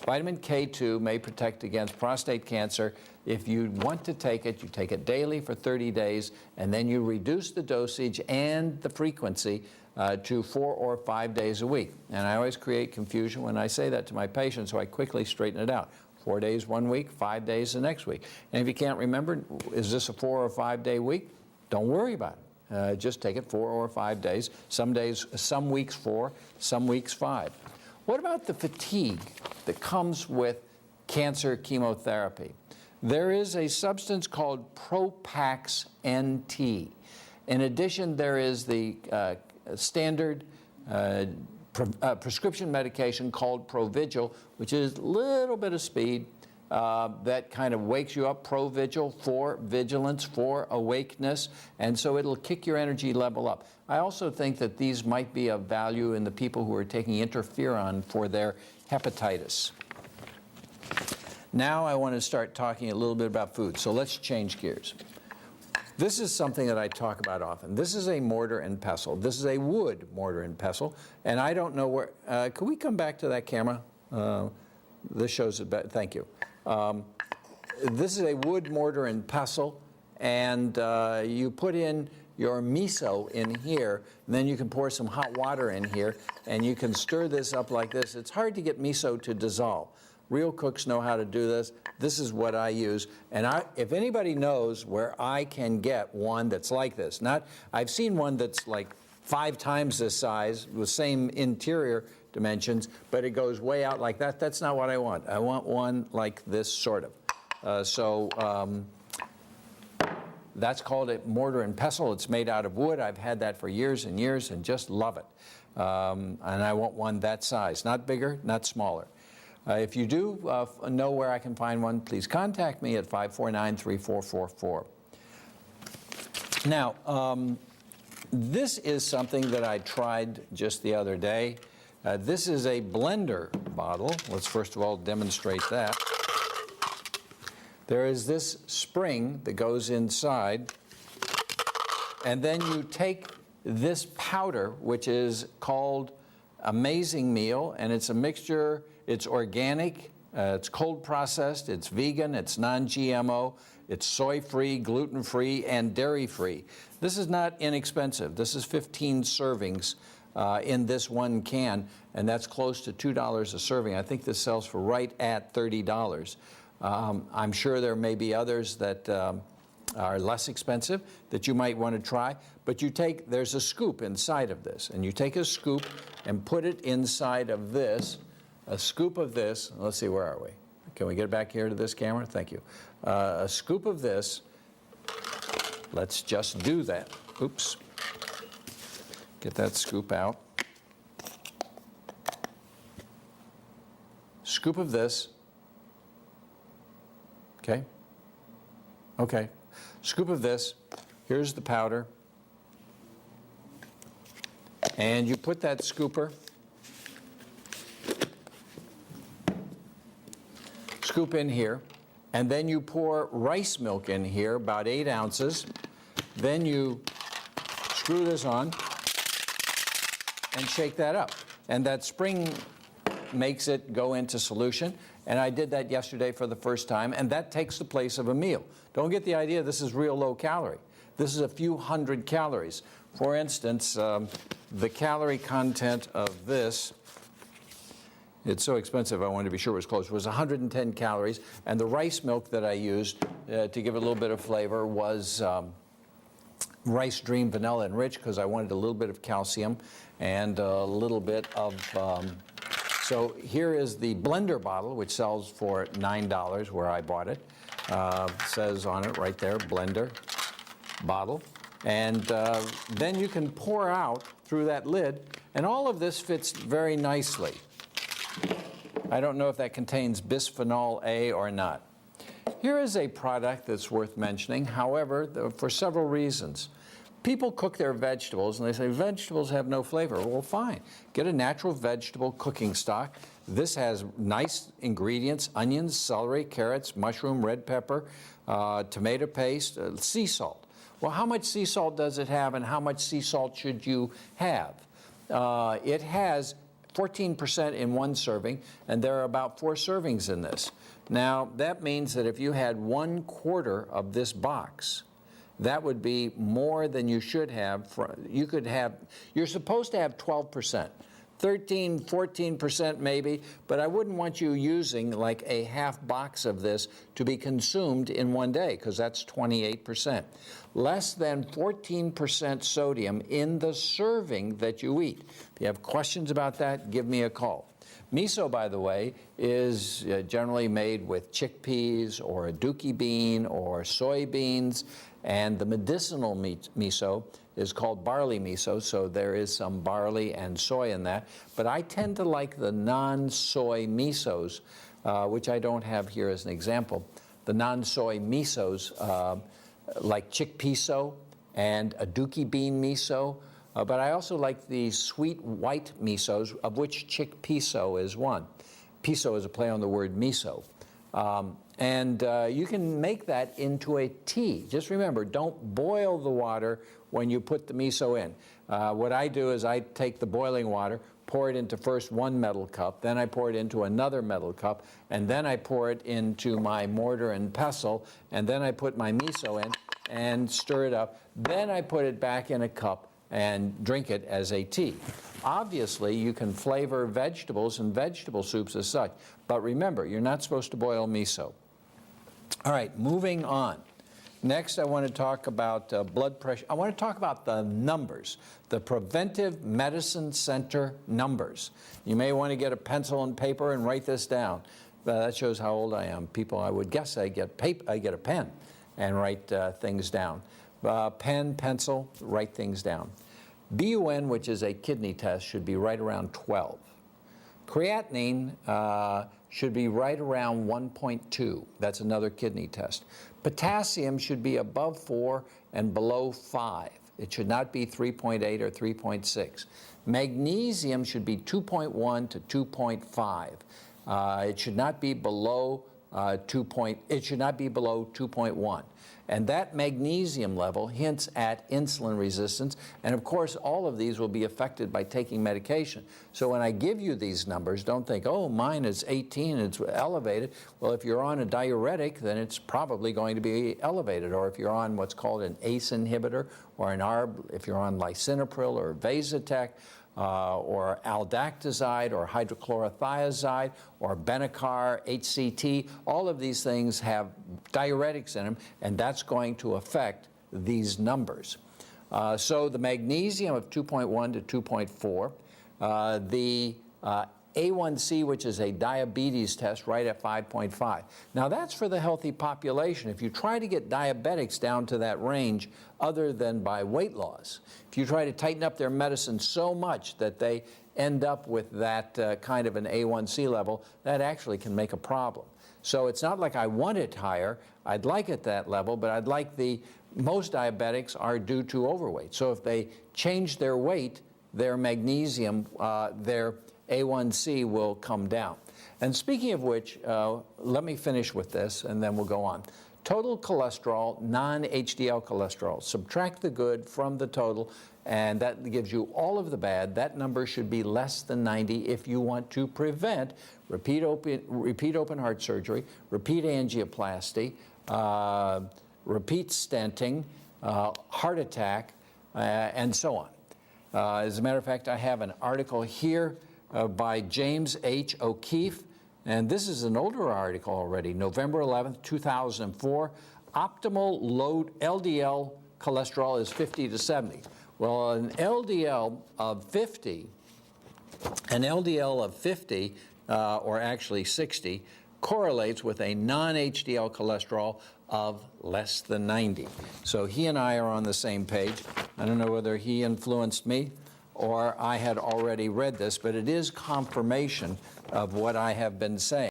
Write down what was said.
Vitamin K2 may protect against prostate cancer. If you want to take it, you take it daily for 30 days, and then you reduce the dosage and the frequency to 4 or 5 days a week. And I always create confusion when I say that to my patients, so I quickly straighten it out. 4 days one week, 5 days the next week. And if you can't remember, is this a 4 or 5 day week? Don't worry about it. Just take it 4 or 5 days. Some days, some weeks 4, some weeks 5. What about the fatigue that comes with cancer chemotherapy? There is a substance called Propax-NT. In addition, there is the standard prescription medication called Provigil, which is a little bit of speed that kind of wakes you up. Provigil for vigilance, for awakeness, and so it'll kick your energy level up. I also think that these might be of value in the people who are taking interferon for their hepatitis. Now I want to start talking a little bit about food, so let's change gears. This is something that I talk about often. This is a mortar and pestle. This is a wood mortar and pestle, and I don't know where, can we come back to that camera? This shows it better, thank you. This is a wood mortar and pestle, and you put in your miso in here, and then you can pour some hot water in here, and you can stir this up like this. It's hard to get miso to dissolve. Real cooks know how to do this. This is what I use. And if anybody knows where I can get one that's like this, I've seen one that's like 5 times this size with same interior dimensions, but it goes way out like that. That's not what I want. I want one like this, sort of. That's called a mortar and pestle. It's made out of wood. I've had that for years and years and just love it. And I want one that size, not bigger, not smaller. If you do know where I can find one, please contact me at 549-3444. Now, this is something that I tried just the other day. This is a blender bottle. Let's first of all demonstrate that. There is this spring that goes inside, and then you take this powder, which is called Amazing Meal, and it's a mixture. It's organic, it's cold processed, it's vegan, it's non-GMO, it's soy-free, gluten-free, and dairy-free. This is not inexpensive. This is 15 servings in this one can, and that's close to $2 a serving. I think this sells for right at $30. I'm sure there may be others that are less expensive that you might want to try, but there's a scoop inside of this, and you take a scoop and put it inside of this. A scoop of this, let's see, where are we? Can we get back here to this camera? Thank you. A scoop of this, let's just do that. Oops. Get that scoop out. Scoop of this. Okay. Okay. Scoop of this. Here's the powder. And you put that scooper, scoop in here, and then you pour rice milk in here, about 8 ounces. Then you screw this on and shake that up. And that spring makes it go into solution. And I did that yesterday for the first time, and that takes the place of a meal. Don't get the idea this is real low calorie. This is a few hundred calories. For instance, the calorie content of this, it's so expensive I wanted to be sure it was close, it was 110 calories, and the rice milk that I used to give it a little bit of flavor was Rice Dream Vanilla Enriched, because I wanted a little bit of calcium and a little bit of, so here is the blender bottle, which sells for $9 where I bought it. Says on it right there, blender bottle. And then you can pour out through that lid, and all of this fits very nicely. I don't know if that contains bisphenol A or not. Here is a product that's worth mentioning, however, for several reasons. People cook their vegetables, and they say, vegetables have no flavor. Well, fine. Get a natural vegetable cooking stock. This has nice ingredients: onions, celery, carrots, mushroom, red pepper, tomato paste, sea salt. Well, how much sea salt does it have, and how much sea salt should you have? It has 14% in one serving, and there are about 4 servings in this. Now, that means that if you had 1/4 of this box, that would be more than you should have. You're supposed to have 12%. 13, 14% maybe, but I wouldn't want you using like a half box of this to be consumed in one day, because that's 28%. Less than 14% sodium in the serving that you eat. If you have questions about that, give me a call. Miso, by the way, is generally made with chickpeas or a dookie bean or soybeans, and the medicinal miso is called barley miso, so there is some barley and soy in that. But I tend to like the non-soy misos, which I don't have here as an example. The non-soy misos, like chickpeso and a dookie bean miso, but I also like the sweet white misos, of which chickpeso is one. Piso is a play on the word miso. You can make that into a tea. Just remember, don't boil the water when you put the miso in. What I do is I take the boiling water, pour it into first one metal cup, then I pour it into another metal cup, and then I pour it into my mortar and pestle, and then I put my miso in and stir it up. Then I put it back in a cup and drink it as a tea. Obviously, you can flavor vegetables and vegetable soups as such, but remember, you're not supposed to boil miso. All right, moving on. Next, I want to talk about blood pressure. I want to talk about the numbers, the Preventive Medicine Center numbers. You may want to get a pencil and paper and write this down. That shows how old I am. People, I would guess I get a pen and write things down. Pen, pencil, write things down. BUN, which is a kidney test, should be right around 12. Creatinine should be right around 1.2. That's another kidney test. Potassium should be above 4 and below 5. It should not be 3.8 or 3.6. Magnesium should be 2.1 to 2.5. It should not be below 2.1. And that magnesium level hints at insulin resistance. And of course, all of these will be affected by taking medication. So when I give you these numbers, don't think, oh, mine is 18, it's elevated. Well, if you're on a diuretic, then it's probably going to be elevated. Or if you're on what's called an ACE inhibitor, or an ARB, if you're on lisinopril or Vasotec, or aldactazide or hydrochlorothiazide or Benicar, HCT, all of these things have diuretics in them, and that's going to affect these numbers. So the magnesium of 2.1 to 2.4, the A1C, which is a diabetes test, right at 5.5. Now that's for the healthy population. If you try to get diabetics down to that range other than by weight loss, if you try to tighten up their medicine so much that they end up with that kind of an A1C level, that actually can make a problem. So it's not like I want it higher. I'd like it that level, but I'd like most diabetics are due to overweight. So if they change their weight, their magnesium, their A1C will come down. And speaking of which, let me finish with this and then we'll go on. Total cholesterol, non-HDL cholesterol. Subtract the good from the total, and that gives you all of the bad. That number should be less than 90 if you want to prevent repeat open heart surgery, repeat angioplasty, repeat stenting, heart attack, and so on. As a matter of fact, I have an article here by James H. O'Keefe, and this is an older article already, November 11th, 2004. Optimal low LDL cholesterol is 50 to 70. Well, an LDL of 50, or actually 60, correlates with a non-HDL cholesterol of less than 90. So he and I are on the same page. I don't know whether he influenced me or I had already read this, but it is confirmation of what I have been saying.